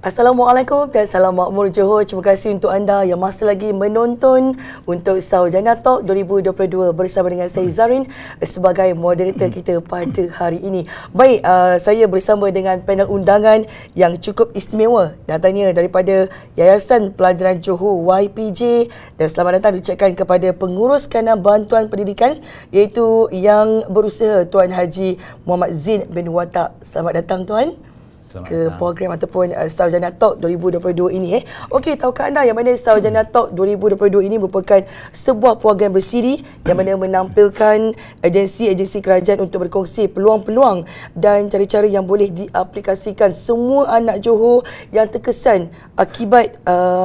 Assalamualaikum dan salam makmur Johor. Terima kasih untuk anda yang masih lagi menonton untuk Saujana Talk 2022 bersama dengan saya Zarin sebagai moderator kita pada hari ini. Baik, saya bersama dengan panel undangan yang cukup istimewa, datangnya daripada Yayasan Pelajaran Johor YPJ, dan selamat datang diucapkan kepada pengurus kanan bantuan pendidikan iaitu yang berusaha Tuan Haji Muhammad Zin bin Watak. Selamat datang Tuan ke program ataupun Saujana Talk 2022 ini. Okey, tahukah anda yang mana Saujana Talk 2022 ini merupakan sebuah program bersiri yang mana menampilkan agensi-agensi kerajaan untuk berkongsi peluang-peluang dan cara-cara yang boleh diaplikasikan semua anak Johor yang terkesan akibat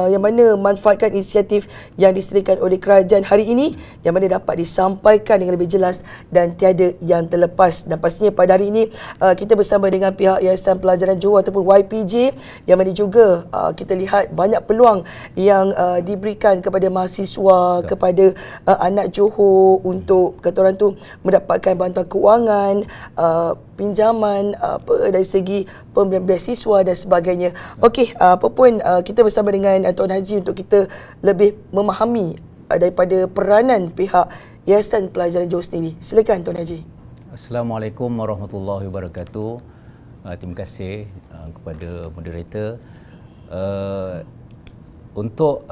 yang mana manfaatkan inisiatif yang disediakan oleh kerajaan hari ini, yang mana dapat disampaikan dengan lebih jelas dan tiada yang terlepas. Dan pastinya pada hari ini kita bersama dengan pihak Yayasan Pelajaran Johor ataupun YPJ, yang mana juga kita lihat banyak peluang yang diberikan kepada mahasiswa, kepada anak Johor untuk kata orang tu mendapatkan bantuan kewangan, pinjaman dari segi pemberian beasiswa dan sebagainya. Okey, apa pun kita bersama dengan Tuan Haji untuk kita lebih memahami daripada peranan pihak Yayasan Pelajaran Johor sendiri. Silakan Tuan Haji. Assalamualaikum warahmatullahi wabarakatuh. Terima kasih kepada moderator. Untuk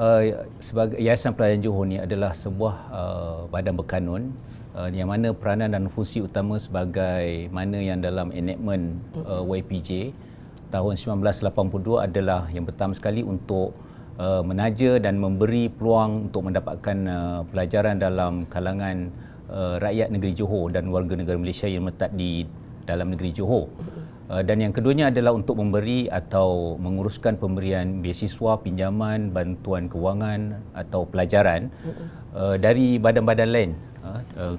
sebagai Yayasan Pelajaran Johor ni adalah sebuah badan berkanun yang mana peranan dan fungsi utama sebagai mana yang dalam enactment YPJ tahun 1982 adalah yang pertama sekali untuk menaja dan memberi peluang untuk mendapatkan pelajaran dalam kalangan rakyat negeri Johor dan warga negara Malaysia yang letak di dalam negeri Johor. Dan yang keduanya adalah untuk memberi atau menguruskan pemberian beasiswa, pinjaman, bantuan kewangan atau pelajaran dari badan-badan lain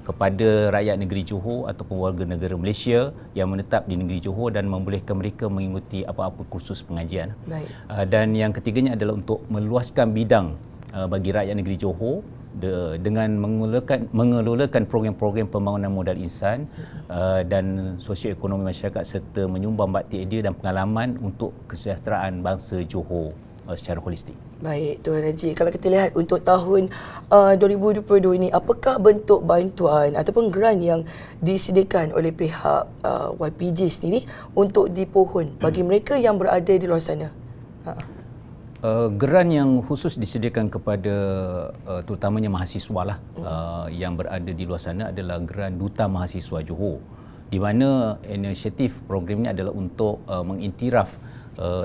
kepada rakyat negeri Johor ataupun warga negara Malaysia yang menetap di negeri Johor dan membolehkan mereka mengikuti apa-apa kursus pengajian. Dan yang ketiganya adalah untuk meluaskan bidang bagi rakyat negeri Johor dengan mengelolakan program-program pembangunan modal insan dan sosioekonomi masyarakat serta menyumbang bakti idea dan pengalaman untuk kesejahteraan bangsa Johor secara holistik. Baik Tuan Haji, kalau kita lihat untuk tahun 2022 ini, apakah bentuk bantuan ataupun grant yang disediakan oleh pihak YPJ sendiri untuk dipohon bagi mereka yang berada di luar sana? Geran yang khusus disediakan kepada terutamanya mahasiswa lah yang berada di luar sana adalah geran Duta Mahasiswa Johor, di mana inisiatif program ini adalah untuk mengiktiraf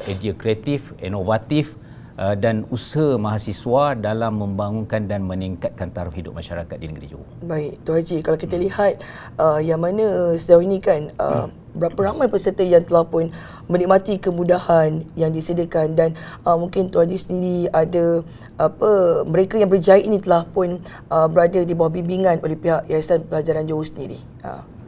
idea kreatif, inovatif dan usaha mahasiswa dalam membangunkan dan meningkatkan taraf hidup masyarakat di negeri Johor. Baik Tuan Haji, kalau kita lihat yang mana sejauh ini kan berapa ramai peserta yang telah pun menikmati kemudahan yang disediakan, dan mungkin Tuan Haji sendiri ada mereka yang berjaya ini telah pun berada di bawah bimbingan oleh pihak Yayasan Pelajaran Johor sendiri.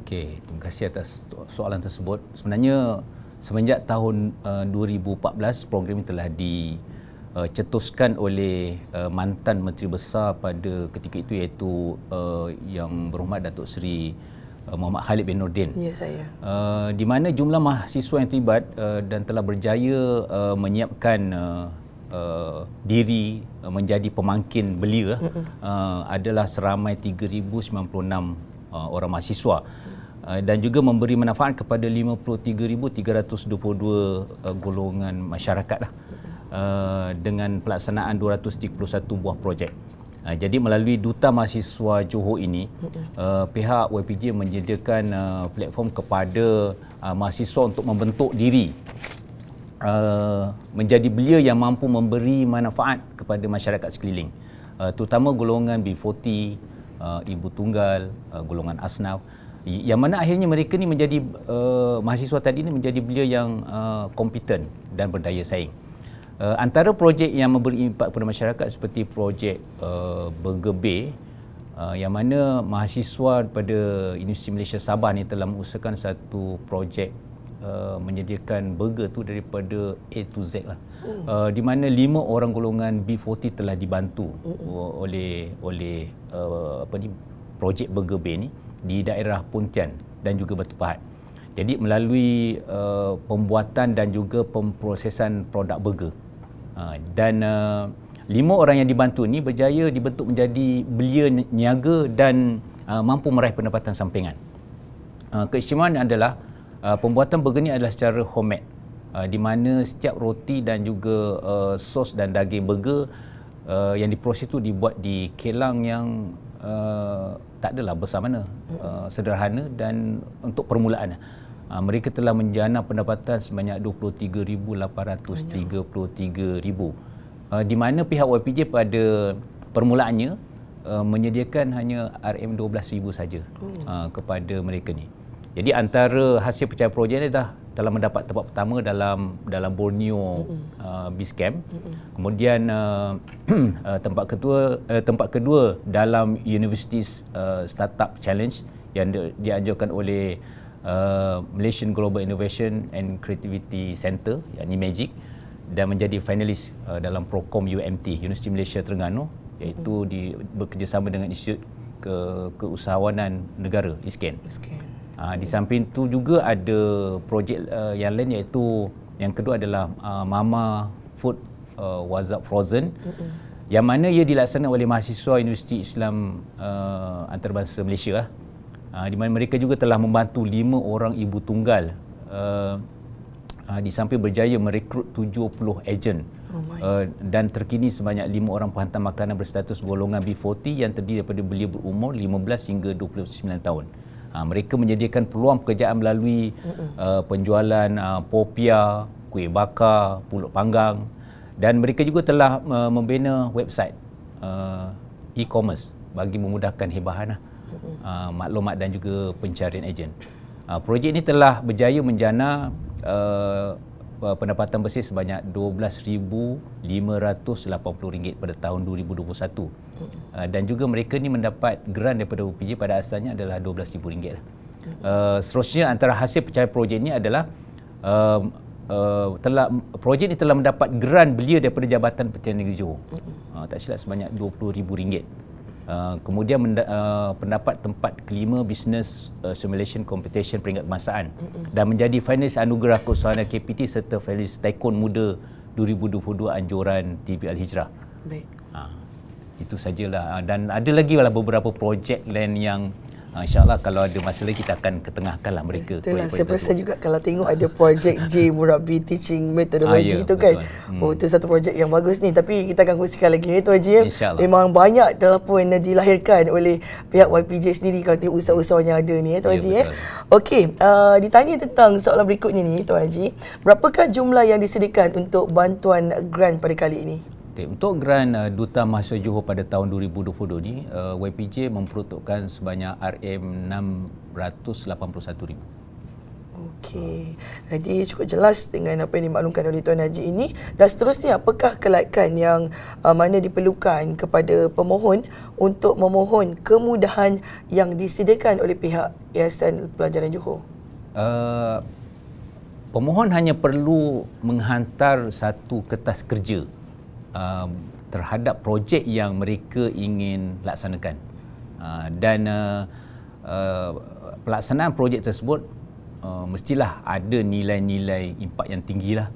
Okey, terima kasih atas soalan tersebut. Sebenarnya semenjak tahun 2014 program ini telah dicetuskan oleh mantan Menteri Besar pada ketika itu, iaitu yang berhormat Datuk Seri Muhammad Khalid bin Nordin. Ya, saya. Di mana jumlah mahasiswa yang terlibat dan telah berjaya menyiapkan diri menjadi pemangkin belia adalah seramai 3,096 orang mahasiswa dan juga memberi manfaat kepada 53,322 golongan masyarakat lah, dengan pelaksanaan 231 buah projek. Jadi melalui Duta Mahasiswa Johor ini, pihak YPJ menyediakan platform kepada mahasiswa untuk membentuk diri menjadi belia yang mampu memberi manfaat kepada masyarakat sekeliling, terutama golongan B40, ibu tunggal, golongan asnaf, yang mana akhirnya mereka ni menjadi mahasiswa tadi ni menjadi belia yang kompeten dan berdaya saing. Antara projek yang memberi impak kepada masyarakat seperti projek Burger Bay, yang mana mahasiswa daripada Universiti Malaysia Sabah ni telah mengusahakan satu projek menyediakan burger tu daripada A to Z lah, di mana 5 orang golongan B40 telah dibantu oleh projek Burger Bay ni di daerah Pontian dan juga Batu Pahat. Jadi melalui pembuatan dan juga pemprosesan produk burger. Dan 5 orang yang dibantu ni berjaya dibentuk menjadi belia niaga dan mampu meraih pendapatan sampingan. Keistimewaan adalah pembuatan burger ni adalah secara homemade, di mana setiap roti dan juga sos dan daging burger yang diproses itu dibuat di kilang yang tak adalah besar mana, sederhana dan untuk permulaan. Mereka telah menjana pendapatan sebanyak 23,833,000, di mana pihak YPJ pada permulaannya menyediakan hanya RM12,000 saja kepada mereka ni. Jadi antara hasil pencapaian projek ini telah mendapat tempat pertama dalam Borneo Beach Camp. Kemudian tempat kedua dalam University Startup Challenge yang dianjurkan oleh Malaysian Global Innovation and Creativity Center, yakni MAGIC, dan menjadi finalis dalam Prokom UMT, Universiti Malaysia Terengganu, iaitu bekerjasama dengan Institut Keusahawanan Negara, ISKEN. Di samping itu juga ada projek yang lain, iaitu yang kedua adalah Mama Food Wazab Frozen, yang mana ia dilaksanakan oleh mahasiswa Universiti Islam Antarabangsa Malaysia, di mana mereka juga telah membantu 5 orang ibu tunggal, di samping berjaya merekrut 70 ejen, dan terkini sebanyak 5 orang penghantar makanan berstatus golongan B40 yang terdiri daripada belia berumur 15 hingga 29 tahun. Mereka menyediakan peluang pekerjaan melalui penjualan popia, kuih bakar, pulut panggang, dan mereka juga telah membina website e-commerce bagi memudahkan hebahan maklumat dan juga pencarian ejen. Projek ini telah berjaya menjana pendapatan bersih sebanyak RM12,580 pada tahun 2021. Dan juga mereka ni mendapat grant daripada UPJ, pada asalnya adalah RM12,000. Seterusnya antara hasil pencapaian projek ini adalah projek ini telah mendapat grant belia daripada Jabatan Pertanian Negeri Johor. Tak silap sebanyak RM20,000. Kemudian pendapat tempat kelima Business Simulation Competition peringkat kebangsaan, dan menjadi finalis anugerah keusahawanan KPT serta finalis Taikon Muda 2022 anjuran TV Al-Hijrah. Baik. Itu sajalah, dan ada lagi beberapa projek lain yang InsyaAllah kalau ada masa lagi kita akan ketengahkanlah mereka. Itulah, saya perasan juga kalau tengok ada projek J Murabi Teaching Methodology itu kan. Oh, itu satu projek yang bagus ni, tapi kita akan kongsikan lagi ni Tuan Haji. Memang banyak telah pun dilahirkan oleh pihak YPJ sendiri kalau tengok usaha-usaha yang ada ni Tuan Haji. Okey, ditanya tentang soalan berikutnya ni Tuan Haji, berapakah jumlah yang disediakan untuk bantuan grant pada kali ini? Untuk grant Duta Mahasiswa Johor pada tahun 2022 ni, YPJ memperuntukkan sebanyak RM681,000. Okey, jadi cukup jelas dengan apa yang dimaklumkan oleh Tuan Haji ini. Dan seterusnya, apakah kelaikan yang mana diperlukan kepada pemohon untuk memohon kemudahan yang disediakan oleh pihak Yayasan Pelajaran Johor? Pemohon hanya perlu menghantar satu kertas kerja terhadap projek yang mereka ingin laksanakan, dan pelaksanaan projek tersebut mestilah ada nilai-nilai impak yang tinggilah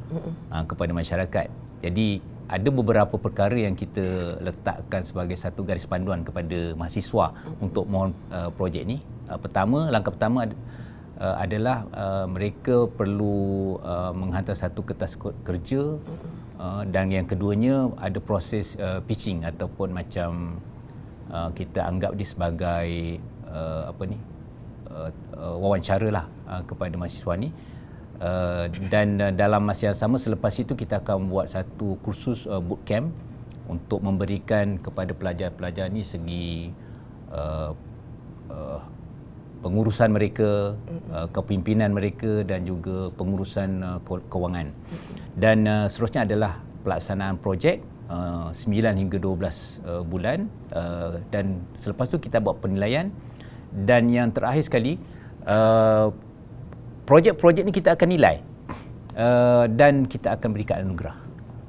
kepada masyarakat. Jadi ada beberapa perkara yang kita letakkan sebagai satu garis panduan kepada mahasiswa untuk mohon projek ni. Langkah pertama adalah mereka perlu menghantar satu kertas kerja, dan yang keduanya ada proses pitching ataupun macam kita anggap dia sebagai wawancara lah kepada mahasiswa ni, dan dalam masa yang sama selepas itu kita akan buat satu kursus bootcamp untuk memberikan kepada pelajar-pelajar ni segi pengurusan mereka, kepimpinan mereka dan juga pengurusan kewangan. Dan seterusnya adalah pelaksanaan projek 9 hingga 12 bulan, dan selepas tu kita buat penilaian, dan yang terakhir sekali projek-projek ni kita akan nilai dan kita akan berikan anugerah.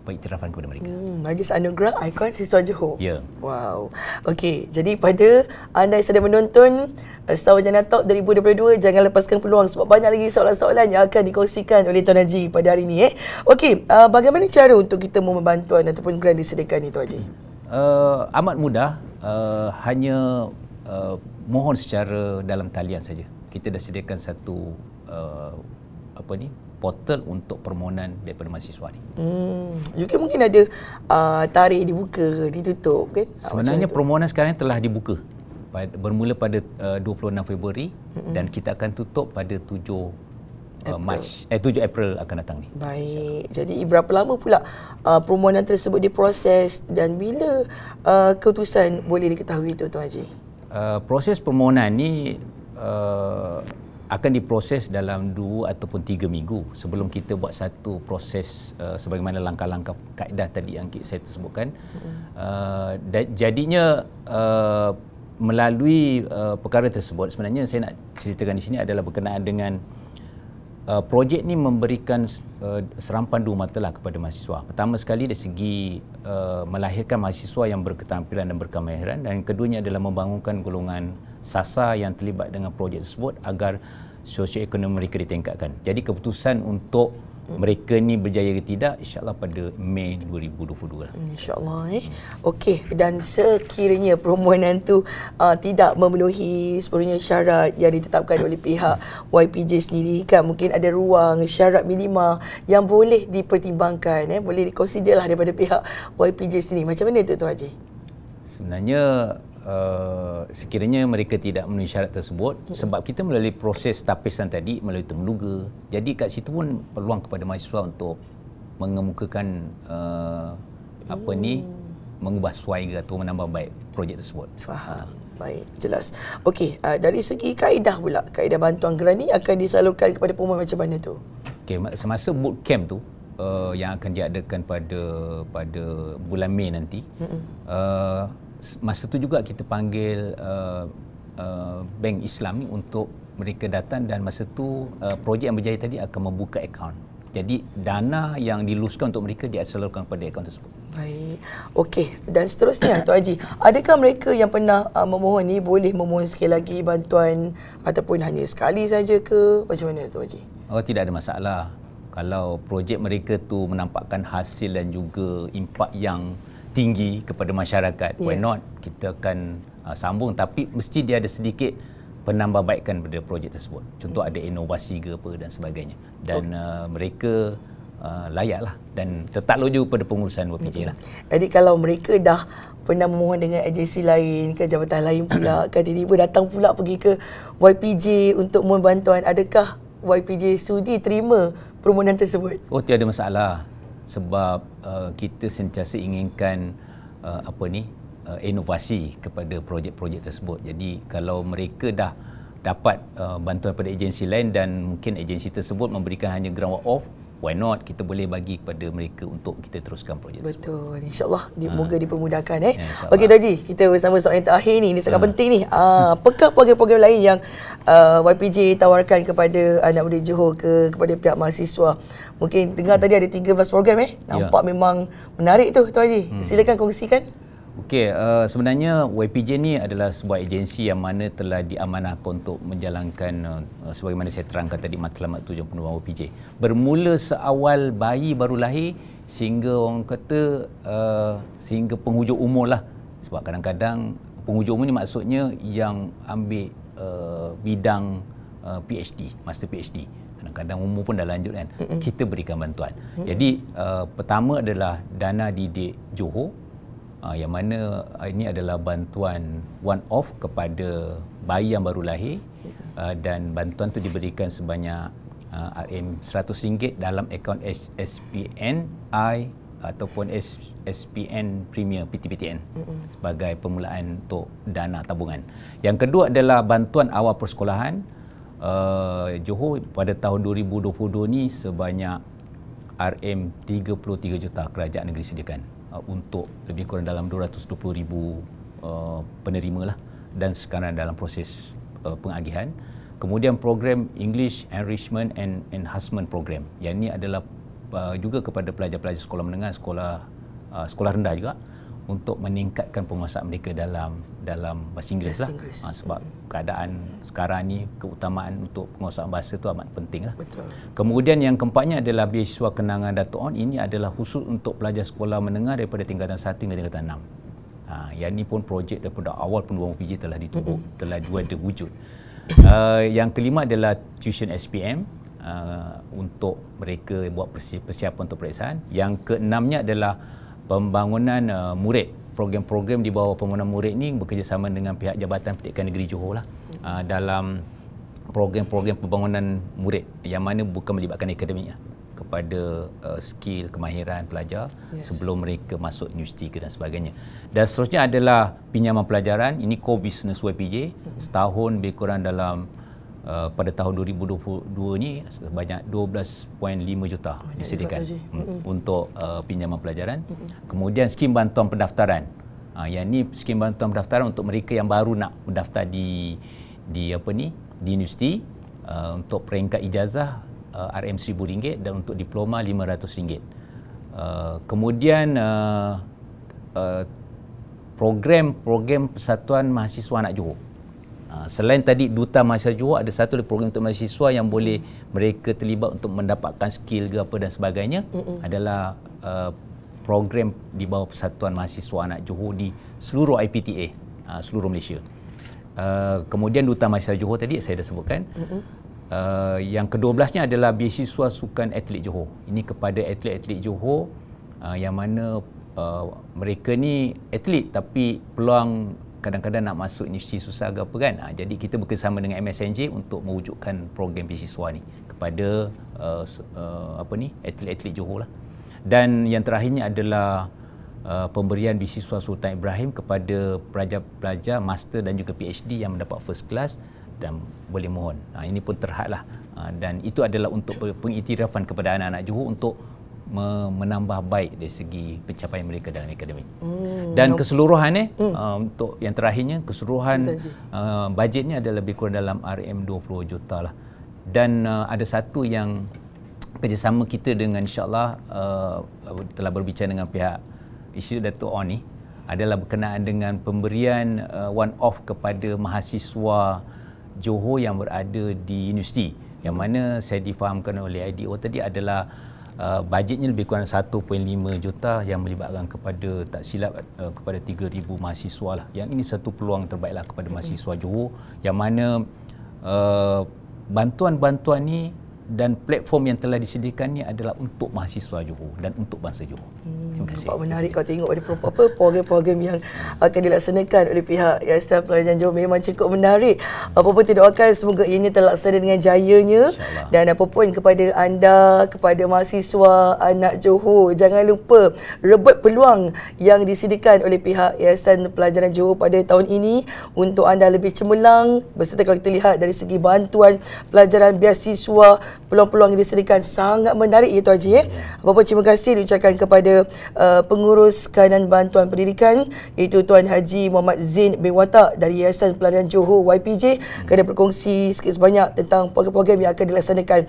pengiktirafan kepada mereka. Majlis Anugerah Ikon Siswa Johor. Ya. Wow. Okey, jadi pada anda yang sedang menonton Sarjana Talk 2022, jangan lepaskan peluang sebab banyak lagi soalan-soalan yang akan dikongsikan oleh Tuan Haji pada hari ini. Okey, bagaimana cara untuk kita mohon bantuan ataupun grant disediakan itu, Haji? Amat mudah, hanya mohon secara dalam talian saja. Kita dah sediakan satu portal untuk permohonan daripada mahasiswa ni. Juga mungkin ada tarikh dibuka, ditutup kan? Sebenarnya permohonan sekarang telah dibuka bermula pada 26 Februari dan kita akan tutup pada 7 April akan datang ni. Baik. Jadi berapa lama pula permohonan tersebut diproses dan bila keputusan boleh diketahui tu, Tuan Haji? Proses permohonan ni akan diproses dalam 2 ataupun 3 minggu sebelum kita buat satu proses sebagaimana langkah-langkah kaedah tadi yang saya sebutkan. Jadinya melalui perkara tersebut, sebenarnya saya nak ceritakan di sini adalah berkenaan dengan projek ni memberikan serampan 2 mata lah kepada mahasiswa. Pertama sekali dari segi melahirkan mahasiswa yang berketerampilan dan berkemahiran, dan keduanya adalah membangunkan golongan SASA yang terlibat dengan projek tersebut agar sosioekonomi mereka ditingkatkan. Jadi keputusan untuk mereka ni berjaya ke tidak, insyaAllah pada Mei 2022 lah. InsyaAllah. Okey, dan sekiranya permohonan tu tidak memenuhi sepenuhnya syarat yang ditetapkan oleh pihak YPJ sendiri, kan mungkin ada ruang syarat minima yang boleh dipertimbangkan, boleh dikonsider lah daripada pihak YPJ sendiri. Macam mana tu, Tuan Haji? Sebenarnya sekiranya mereka tidak memenuhi syarat tersebut, sebab kita melalui proses tapisan tadi melalui temuduga, jadi kat situ pun peluang kepada mahasiswa untuk mengemukakan mengubah suai ke atau menambah baik projek tersebut. Faham. Baik, jelas. Okey, dari segi kaedah pula, kaedah bantuan grant ni akan disalurkan kepada pemohon macam mana tu? Okey, semasa bootcamp tu yang akan diadakan pada bulan Mei nanti, masa tu juga kita panggil Bank Islam ni untuk mereka datang, dan masa tu projek yang berjaya tadi akan membuka akaun. Jadi dana yang diluluskan untuk mereka disalurkan kepada akaun tersebut. Baik. Okey, dan seterusnya Tuan Haji, adakah mereka yang pernah memohon ni boleh memohon sekali lagi bantuan ataupun hanya sekali saja ke? Macam mana Tuan Haji? Tidak ada masalah. Kalau projek mereka tu menampakkan hasil dan juga impak yang tinggi kepada masyarakat, why not, kita akan sambung, tapi mesti dia ada sedikit penambahbaikan pada projek tersebut. Contoh ada inovasi ke apa dan sebagainya, dan mereka layaklah dan tertakluk juga pada pengurusan YPJ lah. Jadi kalau mereka dah pernah memohon dengan agensi lain ke jabatan lain pula, kan tiba-tiba datang pula pergi ke YPJ untuk mohon bantuan, adakah YPJ sudi terima permohonan tersebut? Tiada masalah. Sebab kita sentiasa inginkan inovasi kepada projek-projek tersebut. Jadi kalau mereka dah dapat bantuan daripada agensi lain dan mungkin agensi tersebut memberikan hanya grant off, why not, kita boleh bagi kepada mereka untuk kita teruskan projek tersebut. Betul, insyaAllah moga dipermudahkan. Okey Tuan Haji, kita bersama soalan yang terakhir ni, ini sangat penting ni. Apakah program-program lain yang YPJ tawarkan kepada anak muda Johor kepada pihak mahasiswa? Mungkin dengar tadi ada 13 program nampak memang menarik tu Tuan Haji. Silakan kongsikan. Okey, sebenarnya YPJ ni adalah sebuah agensi yang mana telah diamanahkan untuk menjalankan sebagaimana saya terangkan tadi matlamat tujuan penuh YPJ. Bermula seawal bayi baru lahir sehingga orang kata sehingga penghujung umur lah. Sebab kadang-kadang penghujung umur ni maksudnya yang ambil bidang PhD, master PhD. Kadang-kadang umur pun dah lanjut kan. Kita berikan bantuan. Jadi pertama adalah dana didik Johor, yang mana ini adalah bantuan one off kepada bayi yang baru lahir, dan bantuan itu diberikan sebanyak RM100 dalam akaun SPNI ataupun SPN Premier PTPTN sebagai permulaan untuk dana tabungan. Yang kedua adalah bantuan awal persekolahan. Johor pada tahun 2022 ni sebanyak RM33 juta kerajaan negeri sediakan untuk lebih kurang dalam 220,000 penerima lah, dan sekarang dalam proses pengagihan. Kemudian program English Enrichment and Enhancement Program, yang ini adalah juga kepada pelajar-pelajar sekolah menengah, sekolah rendah juga, untuk meningkatkan penguasaan mereka dalam bahasa Inggeris lah. Sebab keadaan sekarang ni keutamaan untuk penguasaan bahasa tu amat penting lah. Betul. Kemudian yang keempatnya adalah beasiswa kenangan Dato' On. Ini adalah khusus untuk pelajar sekolah menengah daripada tingkatan 1 hingga tingkatan 6. Yang ini pun projek daripada awal penubuhan YPJ telah ditubuh, telah ada wujud. Yang kelima adalah tuition SPM untuk mereka buat persiapan untuk peperiksaan. Yang keenamnya adalah pembangunan murid. Program-program di bawah pembangunan murid ni bekerjasama dengan pihak Jabatan Pendidikan Negeri Johor lah, dalam program-program pembangunan murid yang mana bukan melibatkan akademik kepada skill, kemahiran pelajar sebelum mereka masuk universiti dan sebagainya. Dan seterusnya adalah pinjaman pelajaran. Ini core business YPJ. Setahun lebih kurang dalam pada tahun 2022 ni sebanyak 12.5 juta disediakan untuk pinjaman pelajaran. Kemudian skim bantuan pendaftaran. Yang ni skim bantuan pendaftaran untuk mereka yang baru nak mendaftar di universiti, untuk peringkat ijazah RM RM1,000 dan untuk diploma RM500. Kemudian program Persatuan Mahasiswa Anak Johor. Selain tadi Duta Mahasiswa Johor, ada satu lagi program untuk mahasiswa yang boleh mereka terlibat untuk mendapatkan skill ke apa dan sebagainya, adalah program di bawah Persatuan Mahasiswa Anak Johor di seluruh IPTA, seluruh Malaysia. Kemudian Duta Mahasiswa Johor tadi saya dah sebutkan. Yang ke-12-nya adalah beasiswa sukan atlet Johor. Ini kepada atlet-atlet Johor yang mana mereka ni atlet tapi peluang kadang-kadang nak masuk universiti susah ke apa kan. Jadi kita bekerjasama dengan MSNJ untuk mewujudkan program beasiswa ni kepada atlet-atlet Johor lah. Dan yang terakhirnya adalah pemberian beasiswa Sultan Ibrahim kepada pelajar-pelajar master dan juga PhD yang mendapat first class dan boleh mohon. Ini pun terhad lah. Dan itu adalah untuk pengiktirafan kepada anak-anak Johor untuk menambah baik dari segi pencapaian mereka dalam akademik. Dan keseluruhannya, untuk yang terakhirnya, keseluruhan bajetnya adalah lebih kurang dalam RM20 juta lah. Dan ada satu yang kerjasama kita dengan insyaAllah telah berbicara dengan pihak Institut Dato' On ni, adalah berkenaan dengan pemberian one-off kepada mahasiswa Johor yang berada di universiti, yang mana saya difahamkan oleh IDO tadi adalah bajetnya lebih kurang 1.5 juta yang melibatkan kepada, tak silap, kepada 3,000 mahasiswa lah. Yang ini satu peluang terbaiklah kepada mahasiswa Johor, yang mana bantuan-bantuan ni dan platform yang telah disediakannya adalah untuk mahasiswa Johor dan untuk bangsa Johor. Terima kasih. Nampak menarik kau tengok ada program-program yang akan dilaksanakan oleh pihak Yayasan Pelajaran Johor. Memang cukup menarik. Apa pun kita doakan semoga ianya terlaksana dengan jayanya. Dan apa pun kepada anda, kepada mahasiswa anak Johor, jangan lupa rebut peluang yang disediakan oleh pihak Yayasan Pelajaran Johor pada tahun ini untuk anda lebih cemerlang. Berserta kalau kita lihat dari segi bantuan pelajaran beasiswa, peluang-peluang yang disediakan sangat menarik ya Tuan Haji. Apa-apa terima kasih diucapkan kepada pengurus kanan bantuan pendidikan iaitu Tuan Haji Muhammad Zain bin Watak dari Yayasan Pelajaran Johor YPJ kerana berkongsi sikit sebanyak tentang program-program yang akan dilaksanakan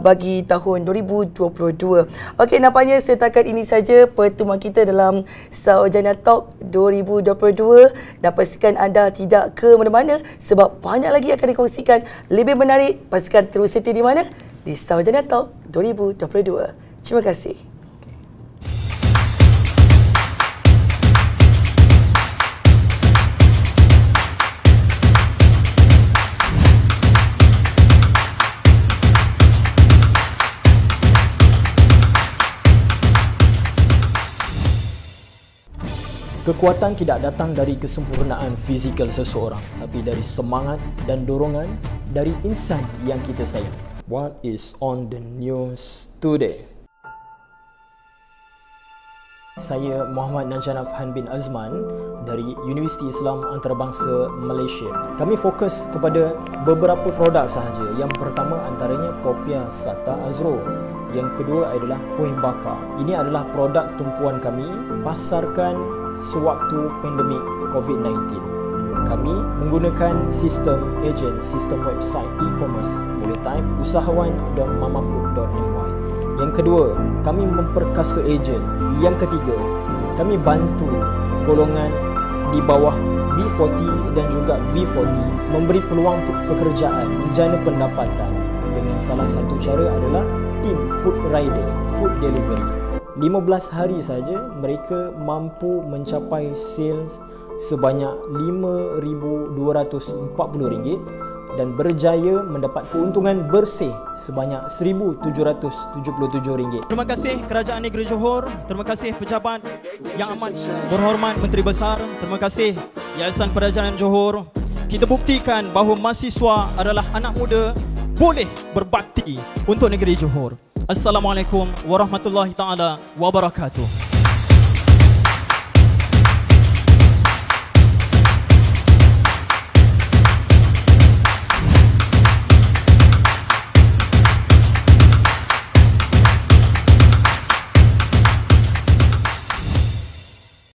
bagi tahun 2022. Okey, nampaknya setakat ini saja pertemuan kita dalam Sarjana Talk 2022, dan pastikan anda tidak ke mana-mana sebab banyak lagi akan dikongsikan lebih menarik. Pastikan terus setia di mana? Di Sarjana Talk 2022. Terima kasih. Kekuatan tidak datang dari kesempurnaan fizikal seseorang, tapi dari semangat dan dorongan dari insan yang kita sayang. What is on the news today? Saya Muhammad Najanaf Han bin Azman dari Universiti Islam Antarabangsa Malaysia. Kami fokus kepada beberapa produk sahaja. Yang pertama antaranya Popia Sata Azro. Yang kedua adalah kuih bakar. Ini adalah produk tumpuan kami, pasarkan sewaktu pandemik COVID-19. Kami menggunakan sistem ejen, sistem website e-commerce. Boleh type usahawan.mamafood.my. Yang kedua, kami memperkasa ejen. Yang ketiga, kami bantu golongan di bawah B40 dan juga B40 memberi peluang pekerjaan, menjana pendapatan dengan salah satu cara adalah tim food rider, food delivery. 15 hari saja mereka mampu mencapai sales sebanyak RM5,240 dan berjaya mendapat keuntungan bersih sebanyak RM1,777. Terima kasih Kerajaan Negeri Johor, terima kasih pejabat yang amat berhormat Menteri Besar, terima kasih Yayasan Perdagangan Johor. Kita buktikan bahawa mahasiswa adalah anak muda boleh berbakti untuk negeri Johor. Assalamualaikum warahmatullahi taala wabarakatuh.